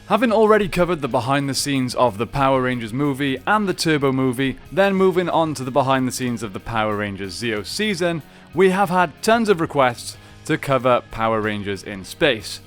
Having already covered the behind the scenes of the Power Rangers movie and the Turbo movie, then moving on to the behind the scenes of the Power Rangers Zeo season, we have had tons of requests to cover Power Rangers in Space.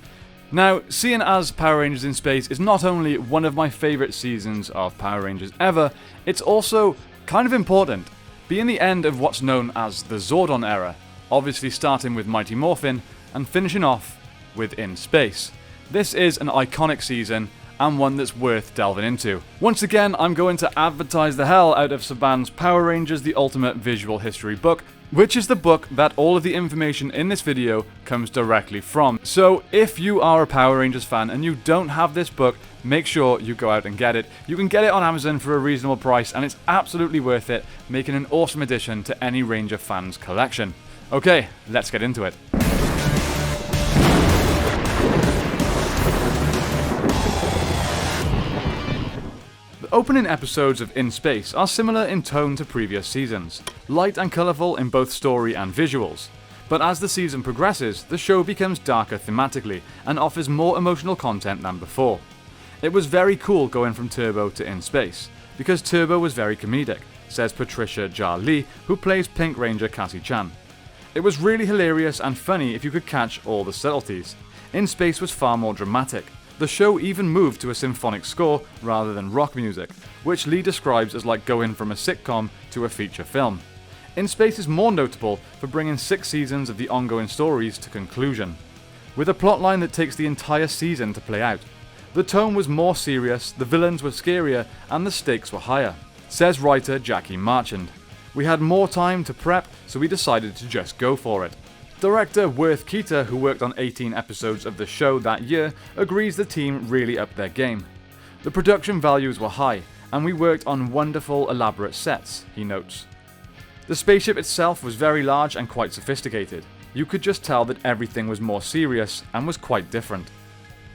Now, seeing as Power Rangers in Space is not only one of my favourite seasons of Power Rangers ever, it's also kind of important, being the end of what's known as the Zordon era, obviously starting with Mighty Morphin and finishing off with In Space. This is an iconic season and one that's worth delving into. Once again, I'm going to advertise the hell out of Saban's Power Rangers The Ultimate Visual History book, which is the book that all of the information in this video comes directly from. So if you are a Power Rangers fan and you don't have this book, make sure you go out and get it. You can get it on Amazon for a reasonable price and it's absolutely worth it, making an awesome addition to any Ranger fan's collection. Okay, let's get into it. The opening episodes of In Space are similar in tone to previous seasons, light and colourful in both story and visuals. But as the season progresses, the show becomes darker thematically and offers more emotional content than before. It was very cool going from Turbo to In Space, because Turbo was very comedic, says Patricia Jar Lee, who plays Pink Ranger Cassie Chan. It was really hilarious and funny if you could catch all the subtleties. In Space was far more dramatic. The show even moved to a symphonic score rather than rock music, which Lee describes as like going from a sitcom to a feature film. In Space is more notable for bringing 6 seasons of the ongoing stories to conclusion, with a plotline that takes the entire season to play out. The tone was more serious, the villains were scarier, and the stakes were higher, says writer Jackie Marchand. We had more time to prep, so we decided to just go for it. Director Worth Keeter, who worked on 18 episodes of the show that year, agrees the team really upped their game. The production values were high, and we worked on wonderful, elaborate sets, he notes. The spaceship itself was very large and quite sophisticated. You could just tell that everything was more serious and was quite different.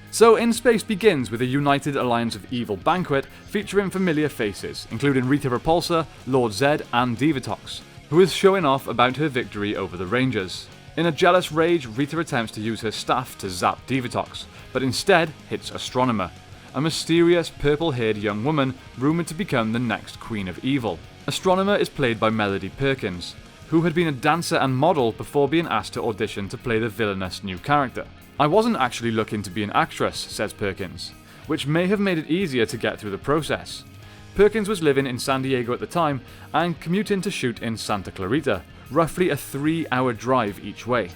So In Space begins with a united alliance of evil banquet featuring familiar faces, including Rita Repulsa, Lord Zed, and Divatox, who is showing off about her victory over the Rangers. In a jealous rage, Rita attempts to use her staff to zap Divatox, but instead hits Astronomer, a mysterious purple-haired young woman rumoured to become the next Queen of Evil. Astronomer is played by Melody Perkins, who had been a dancer and model before being asked to audition to play the villainous new character. I wasn't actually looking to be an actress, says Perkins, which may have made it easier to get through the process. Perkins was living in San Diego at the time and commuting to shoot in Santa Clarita, roughly a 3-hour drive each way.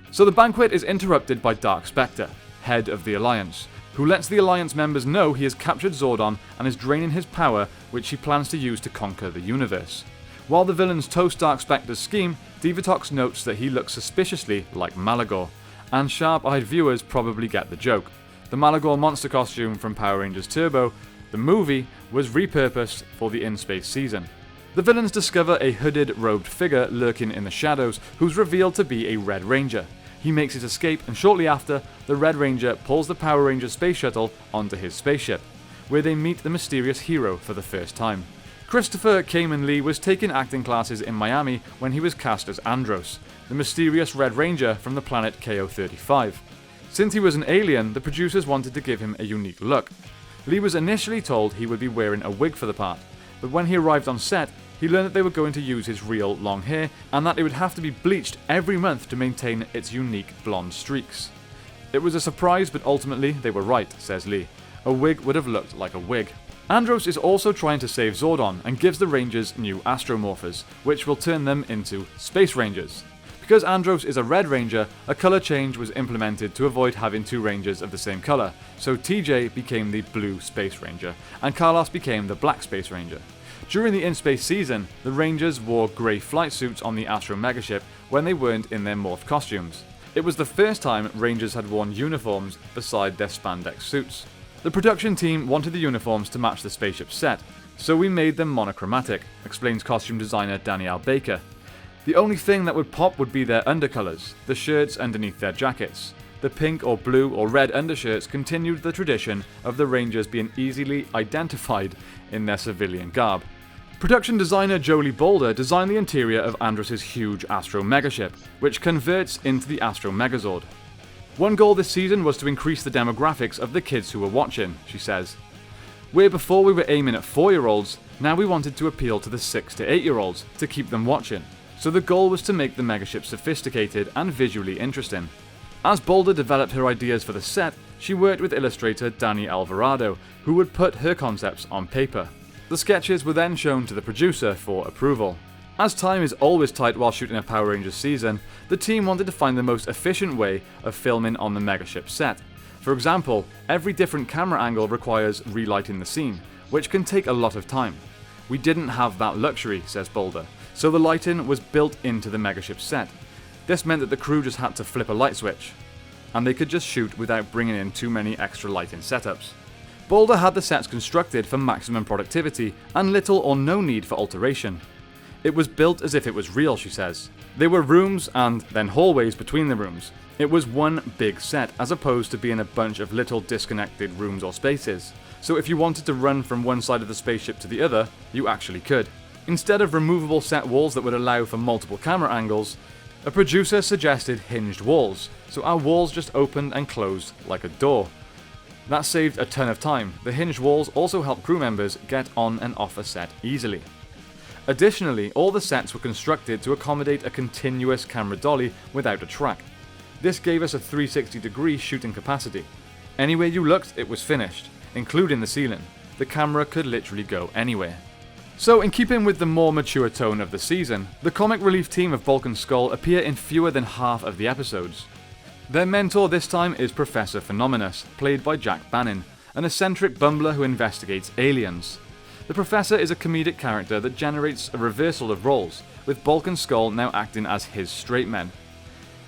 So the banquet is interrupted by Dark Spectre, head of the Alliance, who lets the Alliance members know he has captured Zordon and is draining his power, which he plans to use to conquer the universe. While the villains toast Dark Spectre's scheme, Divatox notes that he looks suspiciously like Malagor, and sharp-eyed viewers probably get the joke. The Malagor monster costume from Power Rangers Turbo, the movie, was repurposed for the In Space season. The villains discover a hooded, robed figure lurking in the shadows who's revealed to be a Red Ranger. He makes his escape, and shortly after, the Red Ranger pulls the Power Ranger space shuttle onto his spaceship, where they meet the mysterious hero for the first time. Christopher Kamen Lee was taking acting classes in Miami when he was cast as Andros, the mysterious Red Ranger from the planet KO-35. Since he was an alien, the producers wanted to give him a unique look. Lee was initially told he would be wearing a wig for the part, but when he arrived on set, he learned that they were going to use his real long hair and that it would have to be bleached every month to maintain its unique blonde streaks. It was a surprise, but ultimately they were right, says Lee. A wig would have looked like a wig. Andros is also trying to save Zordon and gives the Rangers new Astromorphers, which will turn them into Space Rangers. Because Andros is a Red Ranger, a colour change was implemented to avoid having 2 Rangers of the same colour, so TJ became the Blue Space Ranger, and Carlos became the Black Space Ranger. During the In Space season, the Rangers wore grey flight suits on the Astro Megaship when they weren't in their morph costumes. It was the first time Rangers had worn uniforms beside their spandex suits. The production team wanted the uniforms to match the spaceship set, so we made them monochromatic, explains costume designer Danielle Baker. The only thing that would pop would be their undercolours, the shirts underneath their jackets. The pink or blue or red undershirts continued the tradition of the Rangers being easily identified in their civilian garb. Production designer Jolie Boulder designed the interior of Andros' huge Astro Megaship, which converts into the Astro Megazord. One goal this season was to increase the demographics of the kids who were watching, she says. Where before we were aiming at 4-year-olds, now we wanted to appeal to the 6 to 8-year-olds to keep them watching. So the goal was to make the megaship sophisticated and visually interesting. As Boulder developed her ideas for the set, she worked with illustrator Danny Alvarado, who would put her concepts on paper. The sketches were then shown to the producer for approval. As time is always tight while shooting a Power Rangers season, the team wanted to find the most efficient way of filming on the megaship set. For example, every different camera angle requires relighting the scene, which can take a lot of time. We didn't have that luxury, says Boulder, so the lighting was built into the megaship set. This meant that the crew just had to flip a light switch, and they could just shoot without bringing in too many extra lighting setups. Boulder had the sets constructed for maximum productivity and little or no need for alteration. It was built as if it was real, she says. There were rooms and then hallways between the rooms. It was one big set as opposed to being a bunch of little disconnected rooms or spaces. So if you wanted to run from one side of the spaceship to the other, you actually could. Instead of removable set walls that would allow for multiple camera angles, a producer suggested hinged walls, so our walls just opened and closed like a door. That saved a ton of time. The hinged walls also helped crew members get on and off a set easily. Additionally, all the sets were constructed to accommodate a continuous camera dolly without a track. This gave us a 360-degree shooting capacity. Anywhere you looked, it was finished, including the ceiling. The camera could literally go anywhere. So, in keeping with the more mature tone of the season, the comic relief team of Bulk and Skull appear in fewer than half of the episodes. Their mentor this time is Professor Phenomenus, played by Jack Bannon, an eccentric bumbler who investigates aliens. The Professor is a comedic character that generates a reversal of roles, with Bulk and Skull now acting as his straight men.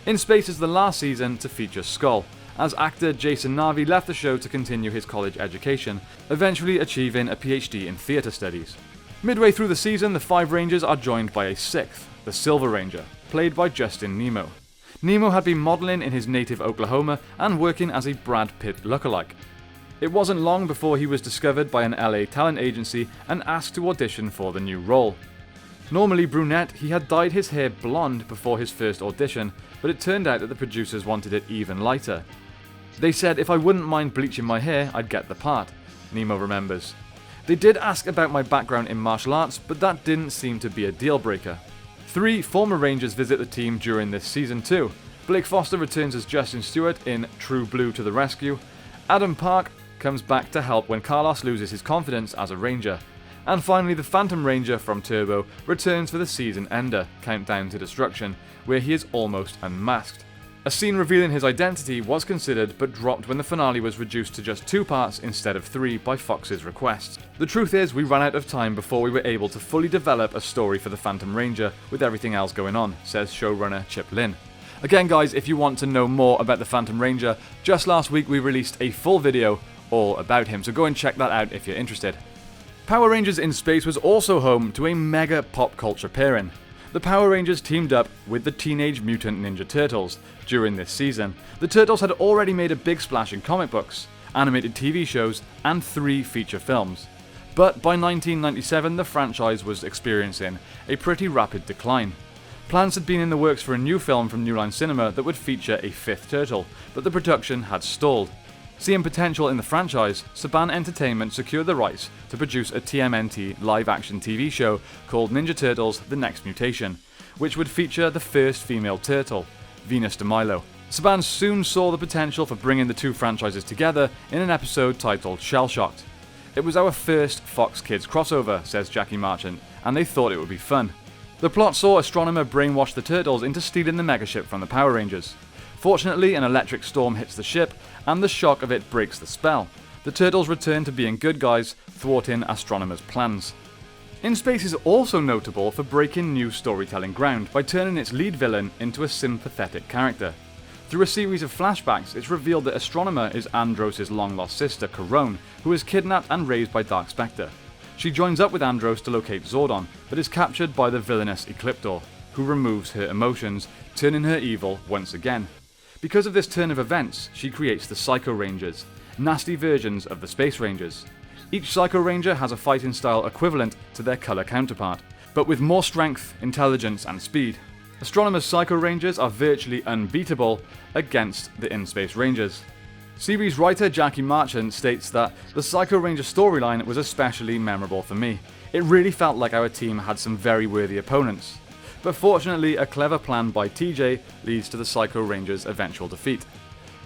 In Space is the last season to feature Skull, as actor Jason Narvi left the show to continue his college education, eventually achieving a PhD in theatre studies. Midway through the season, the 5 Rangers are joined by a 6th, the Silver Ranger, played by Justin Nemo. Nemo had been modelling in his native Oklahoma and working as a Brad Pitt lookalike. It wasn't long before he was discovered by an LA talent agency and asked to audition for the new role. Normally brunette, he had dyed his hair blonde before his first audition, but it turned out that the producers wanted it even lighter. They said if I wouldn't mind bleaching my hair, I'd get the part, Nemo remembers. They did ask about my background in martial arts, but that didn't seem to be a deal breaker. 3 former Rangers visit the team during this season too. Blake Foster returns as Justin Stewart in True Blue to the rescue. Adam Park comes back to help when Carlos loses his confidence as a Ranger. And finally, the Phantom Ranger from Turbo returns for the season ender, Countdown to Destruction, where he is almost unmasked. A scene revealing his identity was considered but dropped when the finale was reduced to just 2 parts instead of 3 by Fox's request. The truth is, we ran out of time before we were able to fully develop a story for the Phantom Ranger with everything else going on, says showrunner Chip Lynn. Again guys, if you want to know more about the Phantom Ranger, just last week we released a full video all about him, so go and check that out if you're interested. Power Rangers in Space was also home to a mega pop culture pairing. The Power Rangers teamed up with the Teenage Mutant Ninja Turtles during this season. The Turtles had already made a big splash in comic books, animated TV shows, and 3 feature films. But by 1997, the franchise was experiencing a pretty rapid decline. Plans had been in the works for a new film from New Line Cinema that would feature a 5th turtle, but the production had stalled. Seeing potential in the franchise, Saban Entertainment secured the rights to produce a TMNT live-action TV show called Ninja Turtles: The Next Mutation, which would feature the first female turtle, Venus de Milo. Saban soon saw the potential for bringing the 2 franchises together in an episode titled Shell Shocked. It was our first Fox Kids crossover, says Jackie Marchant, and they thought it would be fun. The plot saw Astronomer brainwash the Turtles into stealing the megaship from the Power Rangers. Fortunately, an electric storm hits the ship, and the shock of it breaks the spell. The Turtles return to being good guys, thwarting Astronomer's plans. In Space is also notable for breaking new storytelling ground by turning its lead villain into a sympathetic character. Through a series of flashbacks, it's revealed that Astronomer is Andros' long-lost sister, Corone, who is kidnapped and raised by Dark Spectre. She joins up with Andros to locate Zordon, but is captured by the villainous Ecliptor, who removes her emotions, turning her evil once again. Because of this turn of events, she creates the Psycho Rangers, nasty versions of the Space Rangers. Each Psycho Ranger has a fighting style equivalent to their colour counterpart, but with more strength, intelligence and speed. Astronomer's Psycho Rangers are virtually unbeatable against the In-Space Rangers. Series writer Jackie Marchant states that the Psycho Ranger storyline was especially memorable for me. It really felt like our team had some very worthy opponents. But fortunately, a clever plan by TJ leads to the Psycho Rangers' eventual defeat.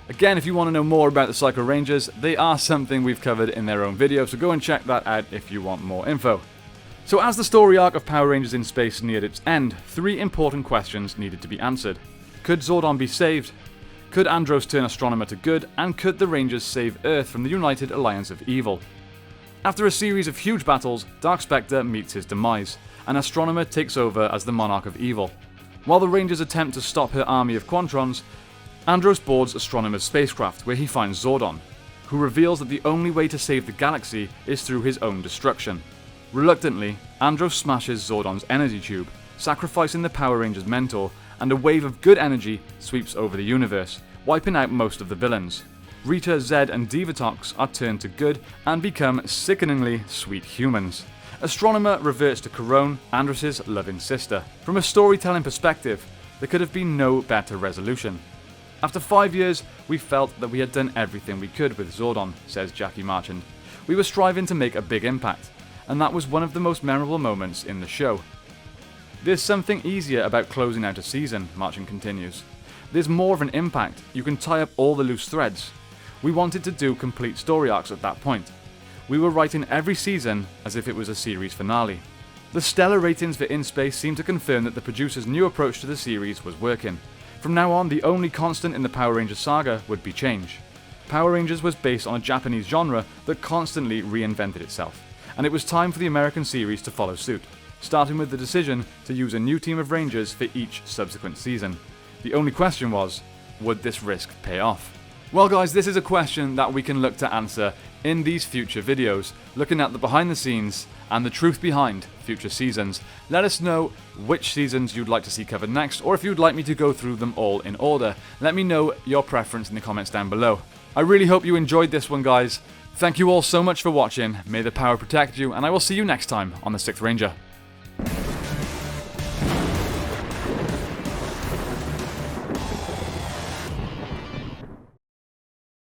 Again, if you want to know more about the Psycho Rangers, they are something we've covered in their own video, so go and check that out if you want more info. So as the story arc of Power Rangers in Space neared its end, 3 important questions needed to be answered. Could Zordon be saved? Could Andros turn Astronomer to good? And could the Rangers save Earth from the United Alliance of Evil? After a series of huge battles, Dark Spectre meets his demise, and Astronomer takes over as the Monarch of Evil. While the Rangers attempt to stop her army of Quantrons, Andros boards Astronomer's spacecraft, where he finds Zordon, who reveals that the only way to save the galaxy is through his own destruction. Reluctantly, Andros smashes Zordon's energy tube, sacrificing the Power Rangers' mentor, and a wave of good energy sweeps over the universe, wiping out most of the villains. Rita, Zed, and Divatox are turned to good and become sickeningly sweet humans. Astronomer reverts to Corone, Andros' loving sister. From a storytelling perspective, there could have been no better resolution. After 5 years, we felt that we had done everything we could with Zordon, says Jackie Marchant. We were striving to make a big impact, and that was one of the most memorable moments in the show. There's something easier about closing out a season, Marchant continues. There's more of an impact, you can tie up all the loose threads. We wanted to do complete story arcs at that point. We were writing every season as if it was a series finale. The stellar ratings for In Space seem to confirm that the producers' new approach to the series was working. From now on, the only constant in the Power Rangers saga would be change. Power Rangers was based on a Japanese genre that constantly reinvented itself, and it was time for the American series to follow suit, starting with the decision to use a new team of Rangers for each subsequent season. The only question was, would this risk pay off? Well guys, this is a question that we can look to answer in these future videos, looking at the behind the scenes and the truth behind future seasons. Let us know which seasons you'd like to see covered next, or if you'd like me to go through them all in order. Let me know your preference in the comments down below. I really hope you enjoyed this one, guys. Thank you all so much for watching, may the power protect you, and I will see you next time on the 6th Ranger.